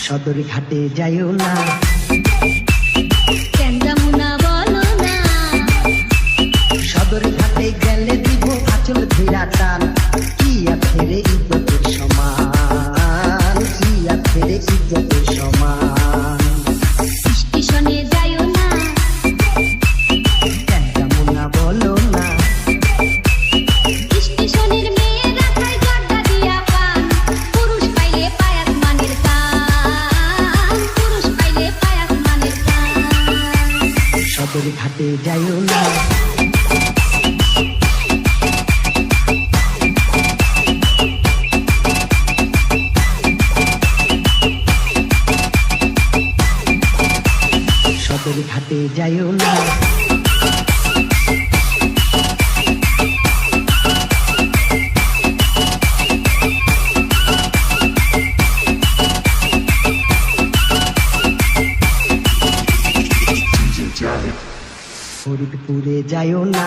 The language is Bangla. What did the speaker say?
সদর ঘাটে যাইও না, সদর ঘাটে গেলে দিব আঁচল ধীরা টান, কি আছে রে ইজ্জতের সমান, কি আছে রে ইজ্জতের সমান। স্টেশনে যাইও না, যমুনা বলো না, স্টেশনের মেয়েরা খায় জর্দা দিয়া পান, পুরুষ পাইলে পায় আসমানের কান, পুরুষ পাইলে পায় আসমানের কান। সদর ঘাটে যাইও না, সদর ঘাটে যাইও না, ফরিদপুরে যাইও না।